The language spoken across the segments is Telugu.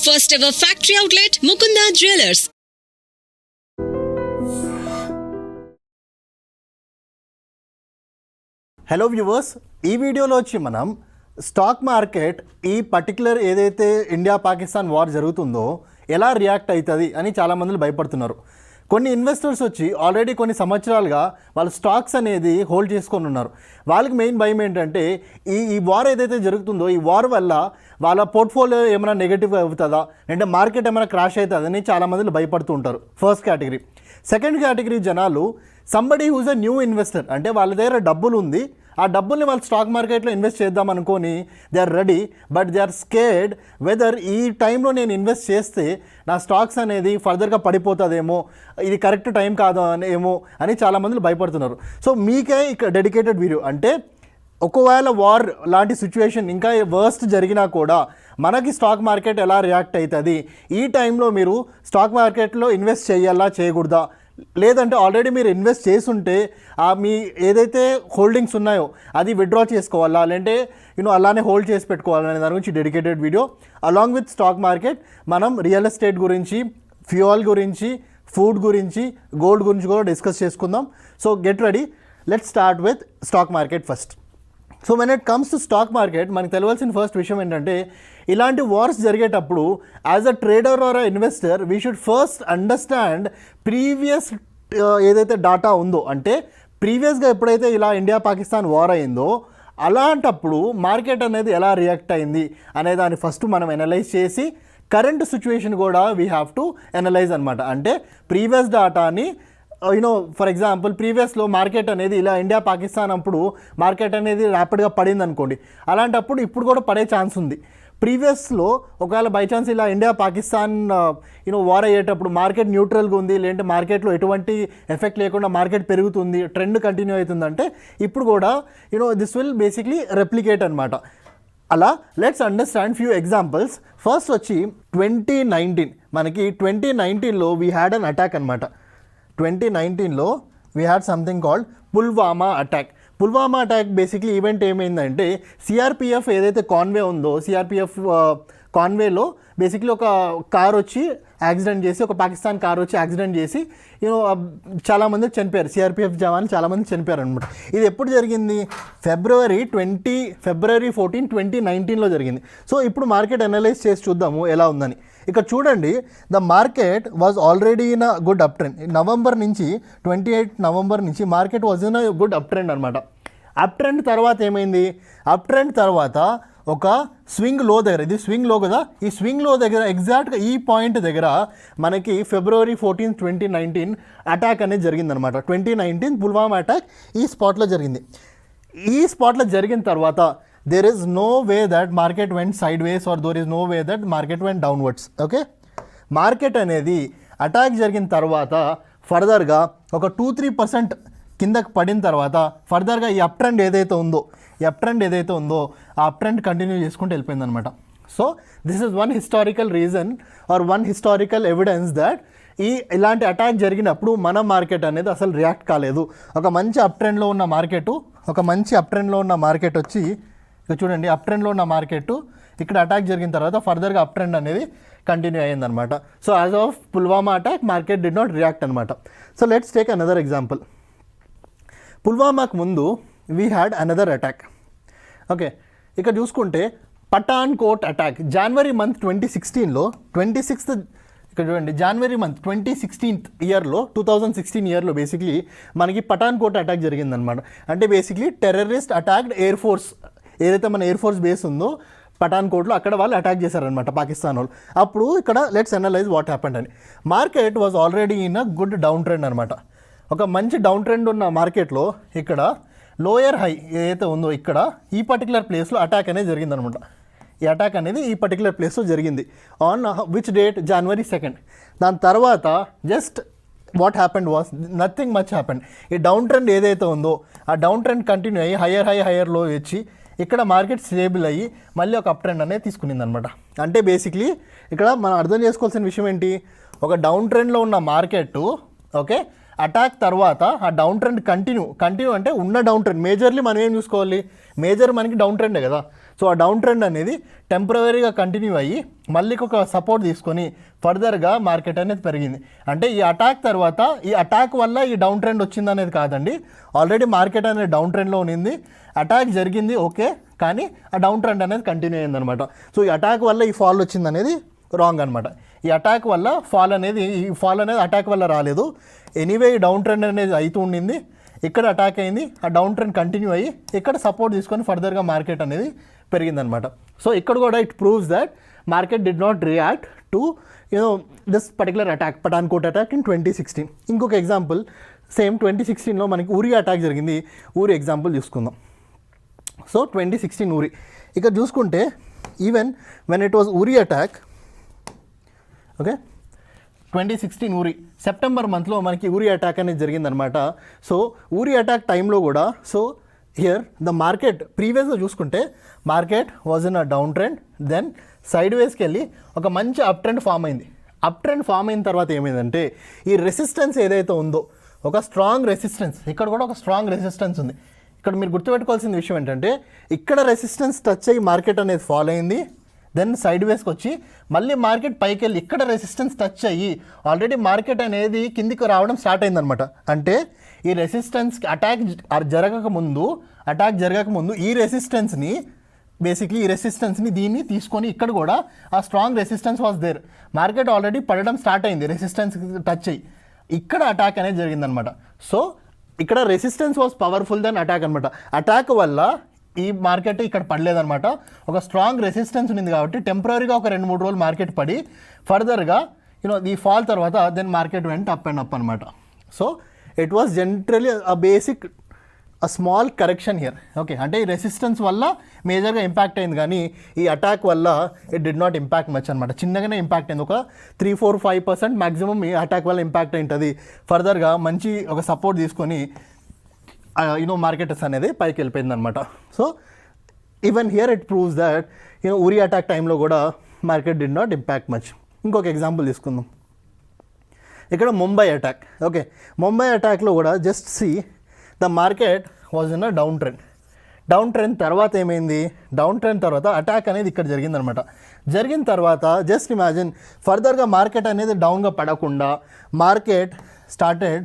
First ever factory outlet, Mukunda Jewelers. Hello viewers, ఈ వీడియోలో వచ్చి మనం స్టాక్ మార్కెట్ ఈ పర్టికులర్ ఏదైతే ఇండియా పాకిస్తాన్ వార్ జరుగుతుందో ఎలా రియాక్ట్ అవుతుంది అని చాలామంది భయపడుతున్నారు. కొన్ని ఇన్వెస్టర్స్ వచ్చి ఆల్రెడీ కొన్ని సంవత్సరాలుగా వాళ్ళ స్టాక్స్ అనేది హోల్డ్ చేసుకొని ఉన్నారు. వాళ్ళకి మెయిన్ భయం ఏంటంటే ఈ వార్ ఏదైతే జరుగుతుందో ఈ వార్ వల్ల వాళ్ళ పోర్ట్ఫోలియో ఏమైనా నెగిటివ్ అవుతుందా, అంటే మార్కెట్ ఏమైనా క్రాష్ అవుతుందని చాలామంది భయపడుతూ ఉంటారు. First category. సెకండ్ కేటగిరీ జనాలు somebody who's a new investor, అంటే వాళ్ళ దగ్గర డబ్బులు ఉంది, ఆ డబ్బుల్ని వాళ్ళు స్టాక్ మార్కెట్లో ఇన్వెస్ట్ చేద్దాం అనుకొని they are ready, but they are scared whether ఈ టైంలో నేను ఇన్వెస్ట్ చేస్తే నా స్టాక్స్ అనేది ఫర్దర్గా పడిపోతుందేమో, ఇది కరెక్ట్ టైం కాదు ఏమో అని చాలామంది భయపడుతున్నారు. సో మీకే ఇక్కడ డెడికేటెడ్ వీడియో, అంటే ఒకవేళ వార్ లాంటి సిచ్యువేషన్ ఇంకా వర్స్ట్ జరిగినా కూడా మనకి స్టాక్ మార్కెట్ ఎలా రియాక్ట్ అవుతుంది, ఈ టైంలో మీరు స్టాక్ మార్కెట్లో ఇన్వెస్ట్ చేయాలా చేయకూడదా, లేదంటే ఆల్రెడీ మీరు ఇన్వెస్ట్ చేసుంటే మీ ఏదైతే హోల్డింగ్స్ ఉన్నాయో అది విత్డ్రా చేసుకోవాలా, లేదంటే అలానే హోల్డ్ చేసి పెట్టుకోవాలనే దాని గురించి dedicated video. Along with stock market మనం రియల్ ఎస్టేట్ గురించి, ఫ్యూయల్ గురించి, ఫుడ్ గురించి, గోల్డ్ గురించి కూడా డిస్కస్ చేసుకుందాం. So get ready, let's start with stock market first. So when it comes to stock market మనకు తెలియాల్సిన ఫస్ట్ విషయం ఏంటంటే, ఇలాంటి వార్స్ జరిగేటప్పుడు as a trader are a investor we should first understand previous ఏదైతే డాటా ఉందో, అంటే ప్రీవియస్గా ఎప్పుడైతే ఇలా ఇండియా పాకిస్తాన్ వార్ అయిందో అలాంటప్పుడు మార్కెట్ అనేది ఎలా రియాక్ట్ అయింది అనే దాన్ని ఫస్ట్ మనం అనలైజ్ చేసి కరెంట్ సిచ్యువేషన్ కూడా వీ హ్యావ్ టు అనలైజ్ అనమాట. అంటే ప్రీవియస్ డాటాని ఫర్ ఎగ్జాంపుల్ ప్రీవియస్లో మార్కెట్ అనేది ఇలా ఇండియా పాకిస్తాన్ అప్పుడు మార్కెట్ అనేది ర్యాపిడ్గా పడింది అనుకోండి, అలాంటప్పుడు ఇప్పుడు కూడా పడే ఛాన్స్ ఉంది. ప్రీవియస్లో ఒకవేళ బై ఛాన్స్ ఇలా ఇండియా పాకిస్తాన్ వార్ అయ్యేటప్పుడు మార్కెట్ న్యూట్రల్గా ఉంది, లేదంటే మార్కెట్లో ఎటువంటి ఎఫెక్ట్ లేకుండా మార్కెట్ పెరుగుతుంది, ట్రెండ్ కంటిన్యూ అవుతుందంటే ఇప్పుడు కూడా దిస్ విల్ బేసిక్లీ రెప్లికేట్ అనమాట. అలా let's understand few examples. First వచ్చి 2019, మనకి 2019లో వీ హ్యాడ్ అన్ అటాక్ అనమాట. 2019లో we had something called Pulwama attack. Pulwama attack basically event ఏమైందంటే, సిఆర్పిఎఫ్ ఏదైతే కాన్వే ఉందో, సిఆర్పిఎఫ్ కాన్వేలో బేసిక్లీ ఒక కార్ వచ్చి యాక్సిడెంట్ చేసి, ఒక పాకిస్తాన్ కార్ వచ్చి యాక్సిడెంట్ చేసి చాలామంది చనిపోయారు, సిఆర్పిఎఫ్ జవాన్లు చాలామంది చనిపోయారు అనమాట. ఇది ఎప్పుడు జరిగింది? ఫిబ్రవరి 14, 2019లో జరిగింది. సో ఇప్పుడు మార్కెట్ అనలైజ్ చేసి చూద్దాము ఎలా ఉందని. ఇక్కడ చూడండి, the market was already in a good up trend. November నుంచి 28 నవంబర్ నుంచి market was in a good up trend అనమాట. అప్ ట్రెండ్ తర్వాత ఏమైంది? అప్ ట్రెండ్ తర్వాత ఒక స్వింగ్ లో దగ్గర, ఇది స్వింగ్ లో కదా, ఈ స్వింగ్ లో దగ్గర ఎగ్జాక్ట్గా ఈ పాయింట్ దగ్గర మనకి ఫిబ్రవరి 14, 2019 అటాక్ అనేది జరిగిందనమాట. 2019 పుల్వామా అటాక్ ఈ స్పాట్లో జరిగింది. ఈ స్పాట్లో జరిగిన తర్వాత there is no way that market went sideways or there is no way that market went downwards. Okay, market అనేది అటాక్ జరిగిన తర్వాత ఫర్దర్గా ఒక 2-3% కిందకి పడిన తర్వాత ఫర్దర్గా ఈ అప్ ట్రెండ్ ఏదైతే ఉందో ఆ అప్ ట్రెండ్ కంటిన్యూ చేసుకుంటూ వెళ్ళిపోయింది అనమాట. So this is one historical reason or one historical evidence that ఇలాంటి అటాక్ జరిగినప్పుడు మన మార్కెట్ అనేది అసలు రియాక్ట్ కాలేదు. ఒక మంచి అప్ ట్రెండ్లో ఉన్న మార్కెట్ వచ్చి చూడండి, అప్ ట్రెండ్లో ఉన్న మార్కెట్ ఇక్కడ అటాక్ జరిగిన తర్వాత ఫర్దర్గా అప్ ట్రెండ్ అనేది కంటిన్యూ అయ్యిందనమాట. So as of Pulwama attack market did not react అనమాట. So let's take another example. పుల్వామాకు ముందు we had another attack. Okay, ఇక్కడ చూసుకుంటే పఠాన్ కోట్ అటాక్ జనవరి మంత్ 2016లో 26th, ఇక్కడ చూడండి జనవరి మంత్ 2016 ఇయర్లో బేసిక్లీ మనకి పఠాన్ కోట్ అటాక్ జరిగిందనమాట. అంటే basically terrorist attacked air force, ఏదైతే మన ఎయిర్ ఫోర్స్ బేస్ ఉందో పఠాన్ కోట్లో అక్కడ వాళ్ళు అటాక్ చేశారనమాట పాకిస్తాన్ వాళ్ళు. అప్పుడు ఇక్కడ లెట్స్ అనలైజ్ వాట్ హ్యాపెండ్ అని. Market was already in a good down trend అనమాట. ఒక మంచి డౌన్ ట్రెండ్ ఉన్న మార్కెట్లో ఇక్కడ లోయర్ హై ఏదైతే ఉందో ఇక్కడ ఈ పర్టికులర్ ప్లేస్లో అటాక్ అనేది జరిగిందనమాట. ఈ అటాక్ అనేది ఈ పర్టికులర్ ప్లేస్లో జరిగింది on which date? January 2nd. దాని తర్వాత just what happened was nothing much happened. ఈ డౌన్ ట్రెండ్ ఏదైతే ఉందో ఆ డౌన్ ట్రెండ్ కంటిన్యూ అయ్యి హయ్యర్ లో వచ్చి ఇక్కడ మార్కెట్ స్టేబుల్ అయ్యి మళ్ళీ ఒక అప్ ట్రెండ్ అనేది తీసుకునింది అనమాట. అంటే బేసిక్లీ ఇక్కడ మనం అర్థం చేసుకోవాల్సిన విషయం ఏంటి, ఒక డౌన్ ట్రెండ్లో ఉన్న మార్కెట్ ఓకే అటాక్ తర్వాత ఆ డౌన్ ట్రెండ్ కంటిన్యూ అంటే ఉన్న డౌన్ ట్రెండ్ మేజర్లీ మనం ఏం చూసుకోవాలి, మేజర్ మనకి డౌన్ ట్రెండే కదా. సో ఆ డౌన్ ట్రెండ్ అనేది టెంపరవరీగా కంటిన్యూ అయ్యి మళ్ళీ ఒక సపోర్ట్ తీసుకొని ఫర్దర్గా మార్కెట్ అనేది పెరిగింది. అంటే ఈ అటాక్ తర్వాత ఈ అటాక్ వల్ల ఈ డౌన్ ట్రెండ్ వచ్చింది అనేది కాదండి, ఆల్రెడీ మార్కెట్ అనేది డౌన్ ట్రెండ్లో ఉన్నింది, అటాక్ జరిగింది ఓకే, కానీ ఆ డౌన్ ట్రెండ్ అనేది కంటిన్యూ అయిందనమాట. సో ఈ అటాక్ వల్ల ఈ ఫాల్ వచ్చింది అనేది రాంగ్ అనమాట. ఈ అటాక్ వల్ల ఫాల్ అనేది అటాక్ వల్ల రాలేదు. ఎనీవే ఈ డౌన్ ట్రెండ్ అనేది అవుతూ ఉండింది, ఇక్కడ అటాక్ అయింది, ఆ డౌన్ ట్రెండ్ కంటిన్యూ అయ్యి ఇక్కడ సపోర్ట్ తీసుకొని ఫర్దర్గా మార్కెట్ అనేది పెరిగిందనమాట. సో ఇక్కడ కూడా it proves that market did not react to this particular attack, Pathankot attack in 2016. ఇంకొక ఎగ్జాంపుల్ సేమ్ 2016లో మనకి ఊరి అటాక్ జరిగింది. ఊరి ఎగ్జాంపుల్ చూసుకుందాం. సో 2016 ఊరి ఇక్కడ చూసుకుంటే ఈవెన్ వెన్ ఇట్ వాజ్ ఊరి అటాక్, ఓకే 2016 ఊరి సెప్టెంబర్ మంత్లో మనకి ఊరి అటాక్ అనేది జరిగిందనమాట. సో ఊరి అటాక్ టైంలో కూడా సో హియర్ ద మార్కెట్ ప్రీవియస్గా చూసుకుంటే market was in a down trend, then సైడ్ వేస్కి వెళ్ళి ఒక మంచి అప్ ట్రెండ్ ఫామ్ అయింది. అప్ ట్రెండ్ ఫామ్ అయిన తర్వాత ఏమైందంటే ఈ రెసిస్టెన్స్ ఏదైతే ఉందో ఒక స్ట్రాంగ్ రెసిస్టెన్స్, ఇక్కడ కూడా ఒక స్ట్రాంగ్ రెసిస్టెన్స్ ఉంది. ఇక్కడ మీరు గుర్తుపెట్టుకోవాల్సిన విషయం ఏంటంటే ఇక్కడ రెసిస్టెన్స్ టచ్ అయ్యి మార్కెట్ అనేది ఫాలో అయింది, దెన్ సైడ్ వేస్కి వచ్చి మళ్ళీ మార్కెట్ పైకి వెళ్ళి ఇక్కడ రెసిస్టెన్స్ టచ్ అయ్యి ఆల్రెడీ మార్కెట్ అనేది కిందికి రావడం స్టార్ట్ అయిందనమాట. అంటే ఈ రెసిస్టెన్స్కి అటాక్ జరగకముందు ఈ రెసిస్టెన్స్ని బేసిక్లీ ఈ రెసిస్టెన్స్ని దీన్ని తీసుకొని ఇక్కడ కూడా ఆ strong resistance was there. Market already పడడం స్టార్ట్ అయింది రెసిస్టెన్స్ టచ్ అయ్యి, ఇక్కడ అటాక్ అనేది జరిగిందనమాట. సో ఇక్కడ resistance was powerful than attack అనమాట. అటాక్ వల్ల ఈ మార్కెట్ ఇక్కడ పడలేదనమాట, ఒక స్ట్రాంగ్ రెసిస్టెన్స్ ఉంది కాబట్టి టెంపరీగా ఒక 2-3 రోజులు మార్కెట్ పడి ఫర్దర్గా ఈ ఫాల్ తర్వాత then market went up and up అనమాట. So it was generally a small correction here. Okay, అంటే ఈ రెసిస్టెన్స్ వల్ల మేజర్గా ఇంపాక్ట్ అయింది, కానీ ఈ అటాక్ వల్ల it did not impact much అనమాట. చిన్నగానే ఇంపాక్ట్ అయింది, ఒక 3-4-5% మ్యాక్సిమం ఈ అటాక్ వల్ల ఇంపాక్ట్ అయింటుంది. ఫర్దర్గా మంచి ఒక సపోర్ట్ తీసుకొని మార్కెట్స్ అనేది పైకి వెళ్ళిపోయింది అనమాట. So even here it proves that ఊరి అటాక్ టైంలో కూడా market did not impact much. ఇంకొక ఎగ్జాంపుల్ తీసుకుందాం. ఇక్కడ ముంబై అటాక్. ఓకే, ముంబై అటాక్లో కూడా just see the market was in a down trend. Down trend తర్వాత ఏమైంది, డౌన్ ట్రెండ్ తర్వాత అటాక్ అనేది ఇక్కడ జరిగిందనమాట. జరిగిన తర్వాత జస్ట్ ఇమాజిన్ ఫర్దర్గా మార్కెట్ అనేది డౌన్గా పడకుండా market started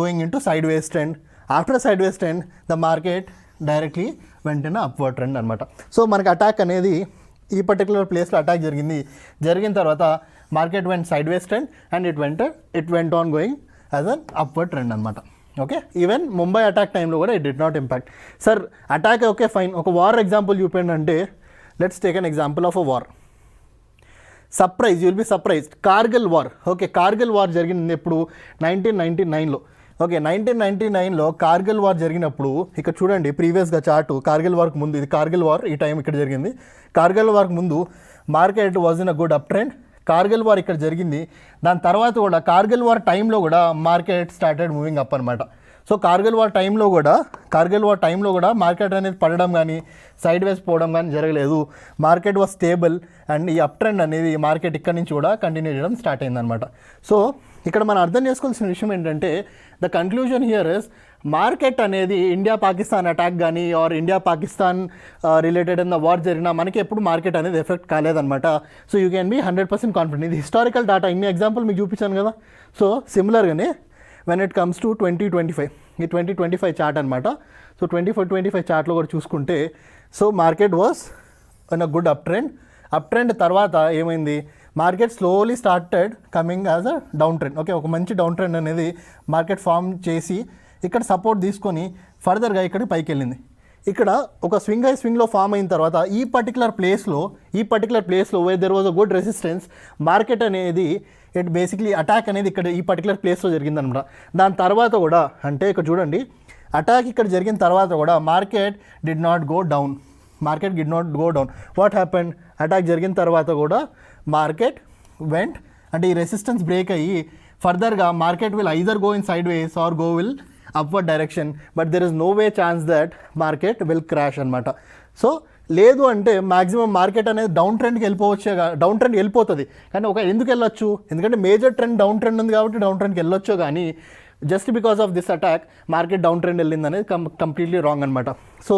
going in to side ways trend. After side ways trend the market directly went in upward trend అనమాట. సో మనకి అటాక్ అనేది ఈ పర్టికులర్ ప్లేస్లో అటాక్ జరిగిన తర్వాత market vent side ways trend and it went on going as an upward trend అనమాట. ఓకే, ఈవెన్ ముంబై అటాక్ టైంలో కూడా it did not impact. Sir attack okay fine, ఒక వార్ ఎగ్జాంపుల్ చూపండి అంటే let's take an example of a war. Surprise, you will be surprised. Kargil war. Okay, Kargil war జరిగింది ఎప్పుడు, 1999లో. ఓకే, 1999లో కార్గిల్ వార్ జరిగినప్పుడు ఇక్కడ చూడండి ప్రీవియస్గా చార్టు, కార్గిల్ వార్కి ముందు, ఇది కార్గిల్ వార్ ఈ టైం ఇక్కడ జరిగింది. కార్గిల్ వార్కి ముందు market was in a good up trend. Kargil war ఇక్కడ జరిగింది, దాని తర్వాత కూడా కార్గిల్ వార్ టైంలో కూడా మార్కెట్ స్టార్టెడ్ మూవింగ్ అప్ అనమాట. సో కార్గిల్ వార్ టైంలో కూడా మార్కెట్ అనేది పడడం కానీ సైడ్ వేస్ పోవడం కానీ జరగలేదు. మార్కెట్ వాజ్ స్టేబుల్ అండ్ ఈ అప్ ట్రెండ్ అనేది మార్కెట్ ఇక్కడ నుంచి కూడా కంటిన్యూ చేయడం స్టార్ట్ అయిందనమాట. సో ఇక్కడ మనం అర్థం చేసుకోవాల్సిన విషయం ఏంటంటే the conclusion here is market అనేది ఇండియా పాకిస్తాన్ అటాక్ కానీ ఆర్ ఇండియా పాకిస్తాన్ రిలేటెడ్ అయిన వార్ జరిగినా మనకి ఎప్పుడు మార్కెట్ అనేది ఎఫెక్ట్ కాలేదన్నమాట. So you can be 100% confident. ఇది హిస్టారికల్ డాటా, ఇన్ని ఎగ్జాంపుల్ మీకు చూపించాను కదా. సో సిమిలర్గానే వెన్ ఇట్ కమ్స్ టు 2025, ఈ 2025 చార్ట్ అనమాట. సో 2025 చార్ట్లో కూడా చూసుకుంటే so market was in a good up trend తర్వాత ఏమైంది, market slowly started coming as a down trend. Okay, ఒక మంచి డౌన్ ట్రెండ్ అనేది మార్కెట్ ఫామ్ చేసి ఇక్కడ సపోర్ట్ తీసుకొని ఫర్దర్గా ఇక్కడికి పైకి వెళ్ళింది. ఇక్కడ ఒక స్వింగ్లో ఫామ్ అయిన తర్వాత ఈ పర్టికులర్ ప్లేస్లో way there was a good resistance, market అనేది ఇట్ బేసిక్లీ అటాక్ అనేది ఇక్కడ ఈ పర్టికులర్ ప్లేస్లో జరిగిందనమాట. దాని తర్వాత కూడా అంటే ఇక్కడ చూడండి అటాక్ ఇక్కడ జరిగిన తర్వాత కూడా market did not go down. What happened, attack జరిగిన తర్వాత కూడా మార్కెట్ వెంట్, అంటే ఈ రెసిస్టెన్స్ బ్రేక్ అయ్యి ఫర్దర్గా market will either go in sideways or go will upward direction, but there is no way chance that market will crash అనమాట. సో లేదు అంటే మ్యాక్సిమం మార్కెట్ అనేది డౌన్ ట్రెండ్కి డౌన్ ట్రెండ్ వెళ్ళిపోతుంది. కానీ ఎందుకు వెళ్ళొచ్చు, ఎందుకంటే మేజర్ ట్రెండ్ డౌన్ ట్రెండ్ ఉంది కాబట్టి డౌన్ ట్రెండ్కి వెళ్ళొచ్చు. కానీ just because of this attack market down trend వెళ్ళింది అనేది కంప్లీట్లీ రాంగ్ అనమాట. So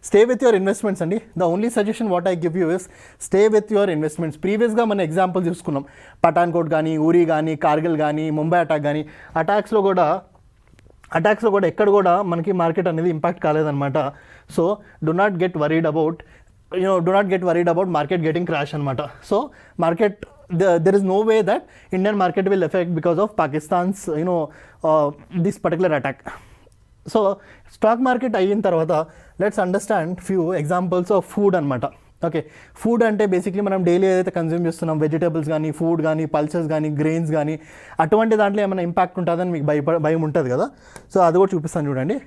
stay with your investments అండి. The only suggestion what I give you is stay with your investments. ప్రీవియస్గా మన ఎగ్జాంపుల్ చూసుకున్నాం, పఠాన్కోట్ కానీ, ఊరీ కానీ, కార్గిల్ కానీ, ముంబై అటాక్ కానీ, అటాక్స్లో కూడా ఎక్కడ కూడా మనకి మార్కెట్ అనేది ఇంపాక్ట్ కాలేదన్నమాట. So do not get worried about market getting crash అనమాట. సో market there is no way that Indian market will affect because of Pakistan's this particular attack. So stock market అయిన తర్వాత let's understand few examples of food అనమాట. ఓకే, ఫుడ్ అంటే బేసిక్లీ మనం డైలీ ఏదైతే కన్జ్యూమ్ చేస్తున్నాం, వెజిటేబుల్స్ కానీ, ఫుడ్ కానీ, పల్సెస్ కానీ, గ్రెయిన్స్ కానీ, అటువంటి దాంట్లో ఏమైనా ఇంపాక్ట్ ఉంటుందని మీకు భయం ఉంటుంది కదా. సో అది కూడా చూపిస్తాను చూడండి.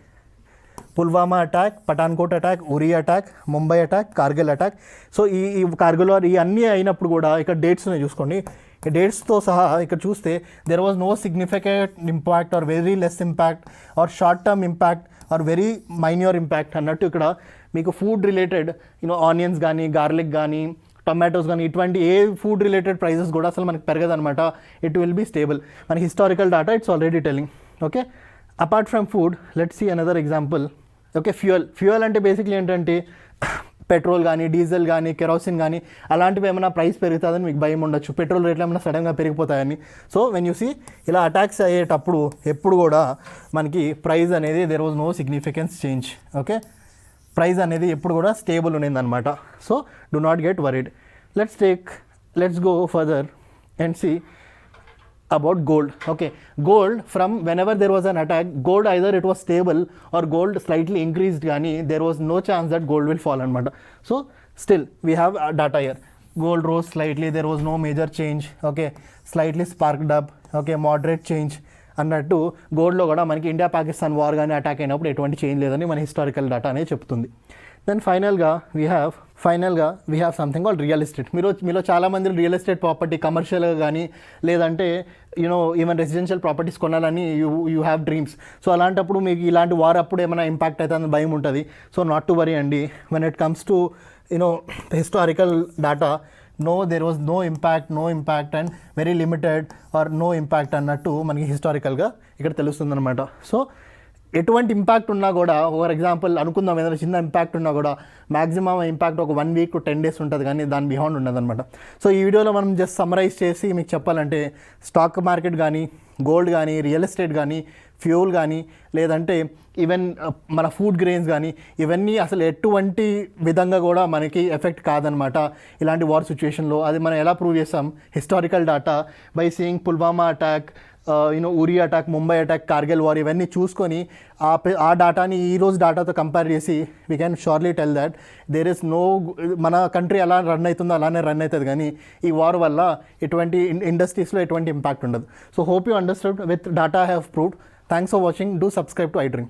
Pulwama attack, Pathankot attack, Uri attack, Mumbai attack, Kargil attack. So ఈ కార్గిల్ వార్ ఈ అన్నీ అయినప్పుడు కూడా ఇక్కడ డేట్స్ ఉన్నాయి చూసుకోండి. ఈ డేట్స్తో సహా ఇక్కడ చూస్తే there was no significant impact or very less impact or short term impact or very minor impact అన్నట్టు ఇక్కడ మీకు ఫుడ్ రిలేటెడ్ ఆనియన్స్ కానీ, గార్లిక్ కానీ, టొమాటోస్ కానీ, ఇటువంటి ఏ ఫుడ్ రిలేటెడ్ ప్రైజెస్ కూడా అసలు మనకి పెరగదనమాట. It will be stable. మన historical data it's already telling. Okay, apart from food let's see another example. Okay, fuel అంటే బేసిక్లీ ఏంటంటే పెట్రోల్ కానీ, డీజిల్ కానీ, కెరోసిన్ కానీ అలాంటివి ఏమైనా ప్రైస్ పెరుగుతుందని మీకు భయం ఉండొచ్చు, పెట్రోల్ రేట్లు ఏమైనా సడన్గా పెరిగిపోతాయని. సో వెన్ యూ సీ ఇలా అటాక్స్ అయ్యేటప్పుడు ఎప్పుడు కూడా మనకి ప్రైస్ అనేది there was no significance change. Okay, price అనేది ఎప్పుడు కూడా స్టేబుల్ ఉన్నదన్నమాట. So do not get worried. Let's go further and see about gold. Okay, gold, from whenever there was an attack, gold either it was stable or gold slightly increased కానీ there was no chance that gold will fall అనమాట. So still we have data here. Gold rose slightly, there was no major change. Okay, slightly sparked up. Okay, moderate change అన్నట్టు గోల్డ్లో కూడా మనకి ఇండియా పాకిస్తాన్ వార్ కానీ అటాక్ అయినప్పుడు ఎటువంటి చేంజ్ లేదని మన హిస్టారికల్ డేటా అనేది చెప్తుంది. దెన్ ఫైనల్గా we have something called real estate. మీలో చాలామంది రియల్ ఎస్టేట్ ప్రాపర్టీ కమర్షియల్గా కానీ లేదంటే ఈవెన్ రెసిడెన్షియల్ ప్రాపర్టీస్ కొనాలని యూ హ్యావ్ డ్రీమ్స్. సో అలాంటప్పుడు మీకు ఇలాంటి వార్ అప్పుడు ఏమైనా ఇంపాక్ట్ అవుతుందని భయం ఉంటుంది. సో నాట్ టు వరీ అండి. When it comes to historical data, there was no impact and very limited or no impact అన్నట్టు మనకి హిస్టారికల్గా ఇక్కడ తెలుస్తుందన్నమాట. సో ఎటువంటి ఇంపాక్ట్ ఉన్నా కూడా, ఫర్ ఎగ్జాంపుల్ అనుకుందాం ఏదైనా చిన్న ఇంపాక్ట్ ఉన్నా కూడా మ్యాక్సిమం ఇంపాక్ట్ ఒక 1 వీక్ to 10 days ఉంటుంది, కానీ దాని బిహాండ్ ఉండదన్నమాట. సో ఈ వీడియోలో మనం జస్ట్ సమ్మరైజ్ చేసి మీకు చెప్పాలంటే స్టాక్ మార్కెట్ కానీ, గోల్డ్ కానీ, రియల్ ఎస్టేట్ కానీ, ఫ్యూల్ కానీ, లేదంటే ఈవెన్ మన ఫుడ్ గ్రెయిన్స్ కానీ, ఇవన్నీ అసలు ఎటువంటి విధంగా కూడా మనకి ఎఫెక్ట్ కాదనమాట ఇలాంటి వార్ సిచ్యువేషన్లో. అది మనం ఎలా ప్రూవ్ చేస్తాం? Historical data by seeing Pulwama attack, Uri attack, Mumbai attack, Kargil war, ఇవన్నీ చూసుకొని ఆ డాటాని ఈరోజు డాటాతో కంపేర్ చేసి we can surely tell that there is no, మన కంట్రీ ఎలా రన్ అవుతుందో అలానే రన్ అవుతుంది, కానీ ఈ వార్ వల్ల ఎటువంటి ఇండస్ట్రీస్లో ఎటువంటి ఇంపాక్ట్ ఉండదు. So hope you understood with data I have proved. Thanks for watching. Do subscribe to iDream.